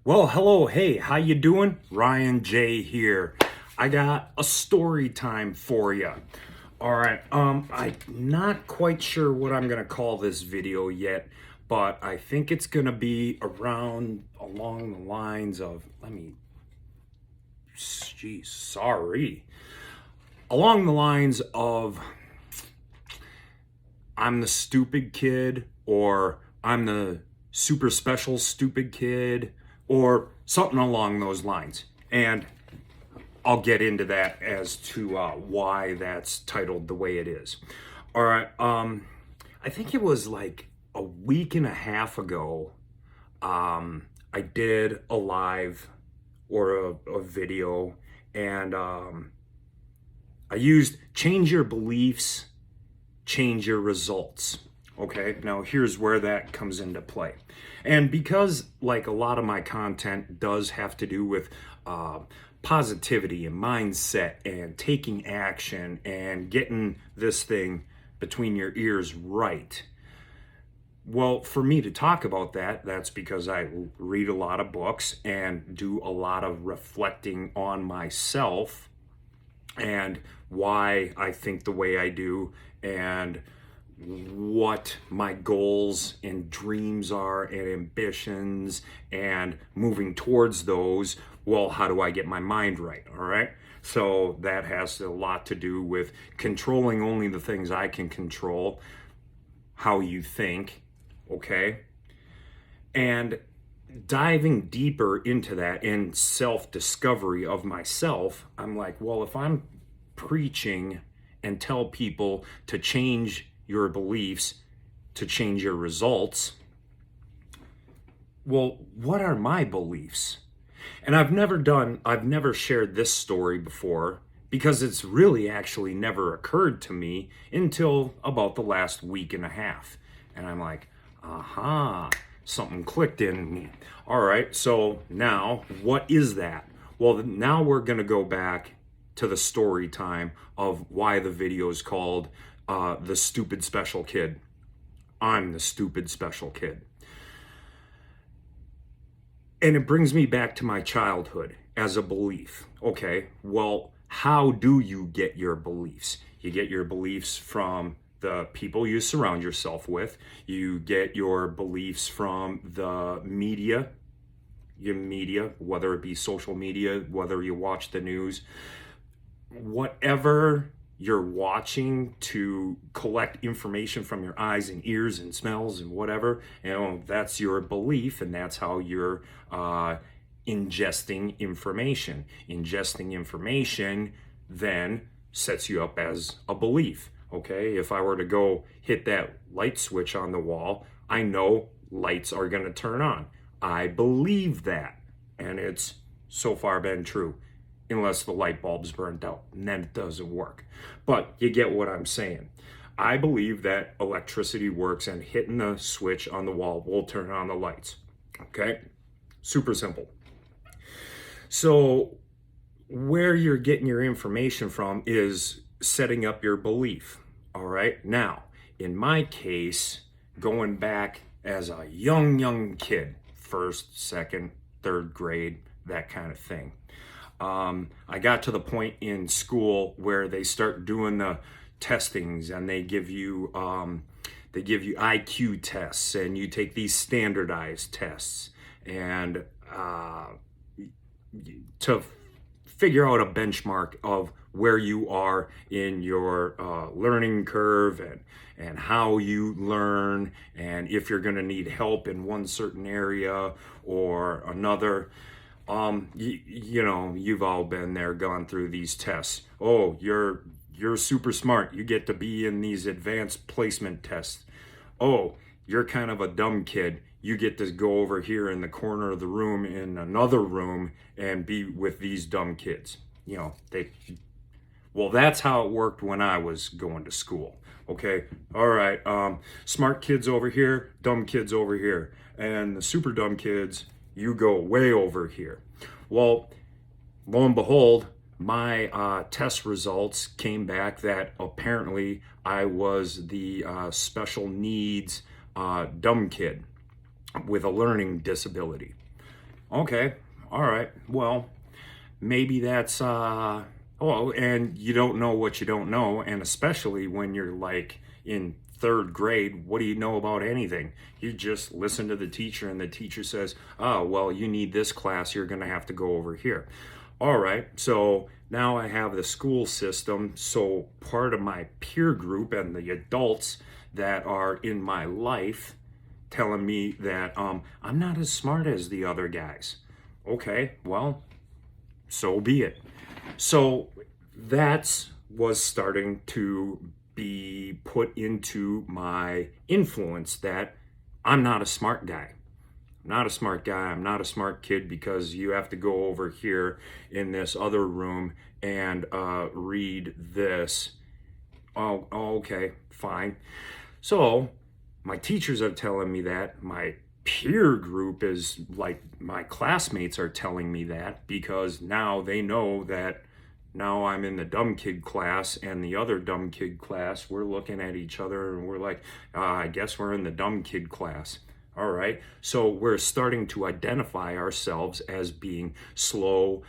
Well, hello, hey, how you doing? Ryan J here. I got a story time for you. All right, I'm not quite sure what I'm gonna call this video yet, but I think it's gonna be along the lines of, sorry, along the lines of, I'm the stupid kid, or I'm the super special stupid kid, or something along those lines. And I'll get into that as to why that's titled the way it is. All right. I think it was like a week and a half ago. I did a live or a video, and I used change your beliefs, change your results. Okay, now here's where that comes into play. And because, like, a lot of my content does have to do with positivity and mindset and taking action and getting this thing between your ears right. Well, for me to talk about that, that's because I read a lot of books and do a lot of reflecting on myself and why I think the way I do, and what my goals and dreams are and ambitions, and moving towards those. Well, how do I get my mind right? All right. So that has a lot to do with controlling only the things I can control, how you think, okay? And diving deeper into that and self-discovery of myself, I'm like, well, if I'm preaching and tell people to change your beliefs to change your results, well, what are my beliefs? And I've never shared this story before, because it's really actually never occurred to me until about the last week and a half. And I'm like, aha, something clicked in me. All right, so now what is that? Well, now we're going to go back to the story time of why the video is called The Stupid Special Kid. I'm the stupid special kid. And it brings me back to my childhood as a belief. Okay, well, how do you get your beliefs? You get your beliefs from the people you surround yourself with. You get your beliefs from the media, whether it be social media, whether you watch the news, whatever you're watching to collect information from your eyes and ears and smells and whatever, that's your belief, and that's how you're ingesting information. Ingesting information then sets you up as a belief. Okay, if I were to go hit that light switch on the wall, I know lights are going to turn on. I believe that, and it's so far been true, unless the light bulb's burnt out, and then it doesn't work. But you get what I'm saying. I believe that electricity works, and hitting the switch on the wall will turn on the lights. Okay? Super simple. So where you're getting your information from is setting up your belief. All right? Now, in my case, going back as a young kid, first, second, third grade, that kind of thing. I got to the point in school where they start doing the testings, and they give you IQ tests, and you take these standardized tests, and to figure out a benchmark of where you are in your learning curve, and how you learn, and if you're going to need help in one certain area or another. You've all been there, gone through these tests. Oh, you're super smart. You get to be in these advanced placement tests. Oh, you're kind of a dumb kid. You get to go over here in the corner of the room in another room and be with these dumb kids. Well, that's how it worked when I was going to school. Okay, all right. Smart kids over here, dumb kids over here, and the super dumb kids, you go way over here. Well, lo and behold, my test results came back that apparently I was the special needs dumb kid with a learning disability. Okay, all right. Well, maybe that's oh, and you don't know what you don't know, and especially when you're like in third grade, what do you know about anything? You just listen to the teacher, and the teacher says, oh, well, you need this class, you're going to have to go over here. All right, so now I have the school system, so part of my peer group and the adults that are in my life telling me that I'm not as smart as the other guys. Okay, well, so be it. So that was starting to be put into my influence that I'm not a smart guy. I'm not a smart guy. I'm not a smart kid because you have to go over here in this other room and read this. Oh, okay, fine. So my teachers are telling me that. My peer group is like my classmates are telling me that because now they know that now I'm in the dumb kid class and the other dumb kid class. We're looking at each other and we're like, I guess we're in the dumb kid class. All right. So we're starting to identify ourselves as being slow,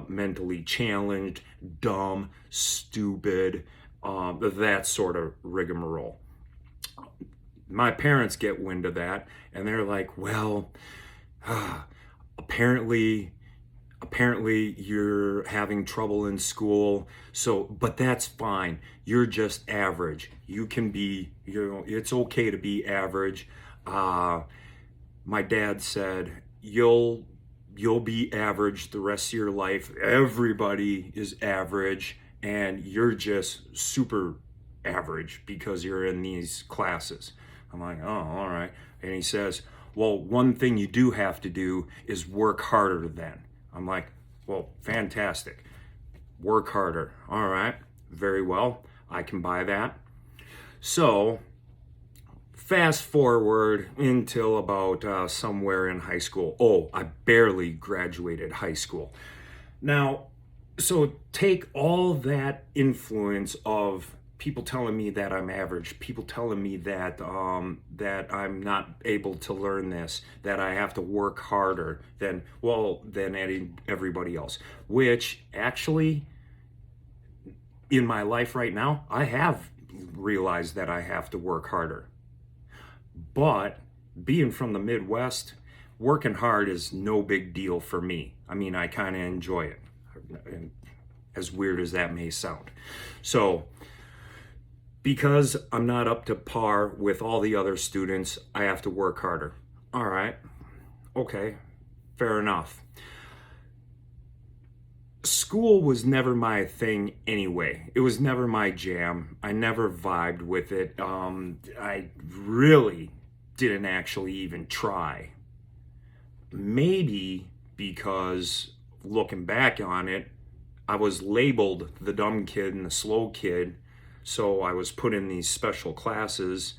mentally challenged, dumb, stupid, that sort of rigmarole. My parents get wind of that and they're like, well, apparently you're having trouble in school, so but that's fine, you're just average, you can be, it's okay to be average. My dad said you'll be average the rest of your life, everybody is average and you're just super average because you're in these classes. I'm like, oh, all right. And he says, well, one thing you do have to do is work harder then. I'm like, well, fantastic. Work harder. All right. Very well. I can buy that. So fast forward until about somewhere in high school. Oh, I barely graduated high school. Now, so take all that influence of people telling me that I'm average, people telling me that that I'm not able to learn this, that I have to work harder than everybody else. Which actually, in my life right now, I have realized that I have to work harder. But being from the Midwest, working hard is no big deal for me. I mean, I kind of enjoy it, as weird as that may sound. So because I'm not up to par with all the other students, I have to work harder. All right, okay, fair enough. School was never my thing anyway. It was never my jam. I never vibed with it. I really didn't actually even try. Maybe because looking back on it, I was labeled the dumb kid and the slow kid, so I was put in these special classes.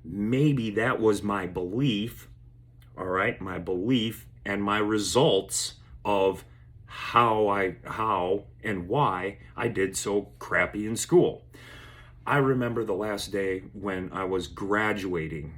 Maybe that was my belief, all right, my belief and my results of how and why I did so crappy in school. I remember the last day when I was graduating.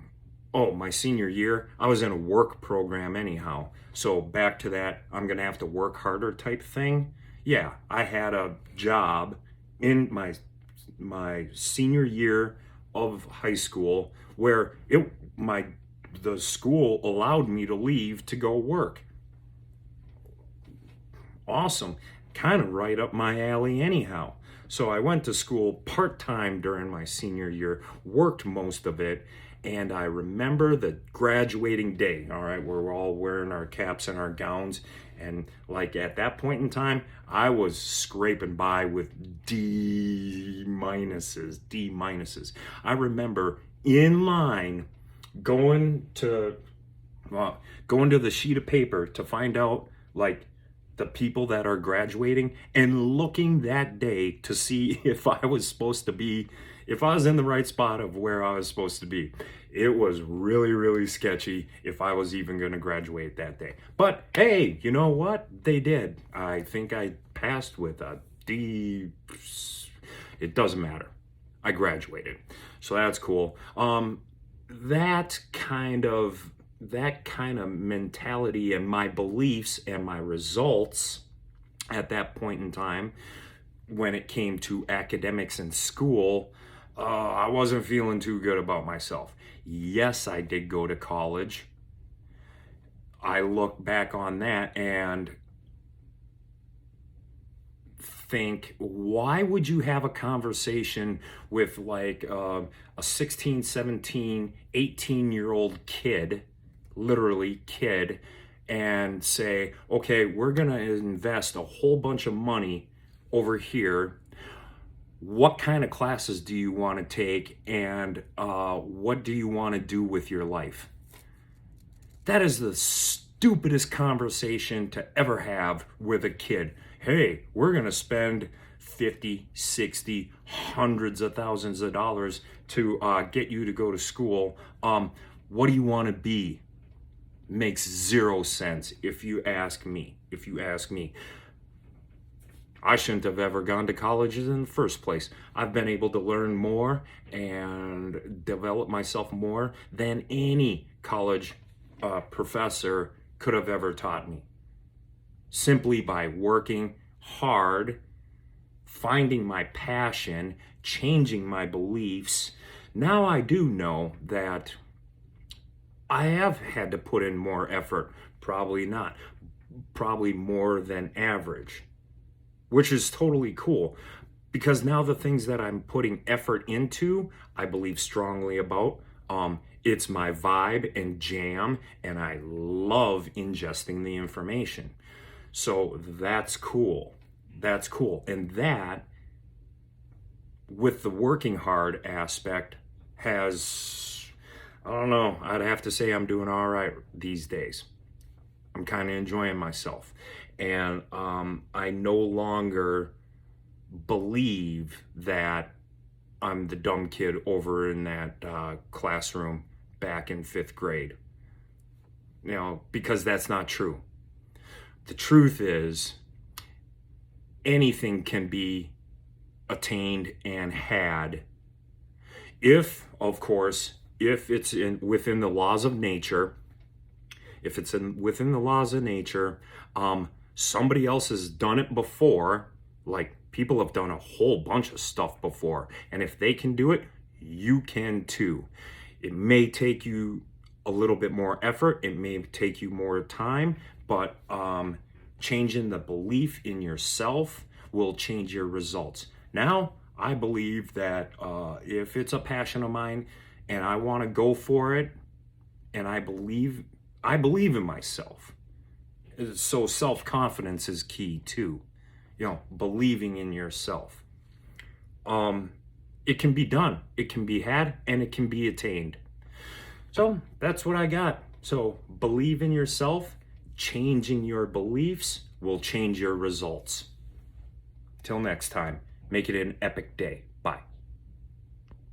Oh, my senior year, I was in a work program anyhow. So back to that, I'm going to have to work harder type thing. Yeah, I had a job in my senior year of high school where the school allowed me to leave to go work. Awesome. Kind of right up my alley anyhow. So I went to school part-time during my senior year, worked most of it, and I remember the graduating day, all right, where we're all wearing our caps and our gowns, and like at that point in time, I was scraping by with D minuses. I remember in line going to the sheet of paper to find out like the people that are graduating and looking that day to see if I was supposed to be, if I was in the right spot of where I was supposed to be. It was really, really sketchy if I was even going to graduate that day. But hey, you know what? They did. I think I passed with a D. It doesn't matter. I graduated. So that's cool. That kind of that kind of mentality and my beliefs and my results at that point in time when it came to academics and school, I wasn't feeling too good about myself. Yes, I did go to college. I look back on that and think, why would you have a conversation with like a 16, 17, 18-year-old kid, literally kid, and say, okay, we're going to invest a whole bunch of money over here. What kind of classes do you want to take, and what do you want to do with your life? That is the stupidest conversation to ever have with a kid. Hey, we're going to spend 50, 60, hundreds of thousands of dollars to get you to go to school. What do you want to be? Makes zero sense if you ask me. I shouldn't have ever gone to college in the first place. I've been able to learn more and develop myself more than any college professor could have ever taught me. Simply by working hard, finding my passion, changing my beliefs. Now I do know that I have had to put in more effort. Probably not. Probably more than average. Which is totally cool. Because now the things that I'm putting effort into, I believe strongly about. It's my vibe and jam, and I love ingesting the information. So that's cool. That's cool. And that, with the working hard aspect, has, I don't know, I'd have to say I'm doing all right these days. I'm kind of enjoying myself. And I no longer believe that I'm the dumb kid over in that classroom back in 5th grade. You know, because that's not true. The truth is, anything can be attained and had if, of course, if it's within the laws of nature. If it's within the laws of nature, somebody else has done it before. Like, people have done a whole bunch of stuff before, and if they can do it, you can too. It may take you a little bit more effort, it may take you more time, but changing the belief in yourself will change your results. Now, I believe that if it's a passion of mine and I want to go for it, and I believe in myself. So self-confidence is key too. You know, believing in yourself. It can be done, it can be had, and it can be attained. So that's what I got. So believe in yourself. Changing your beliefs will change your results. Till next time, make it an epic day. Bye.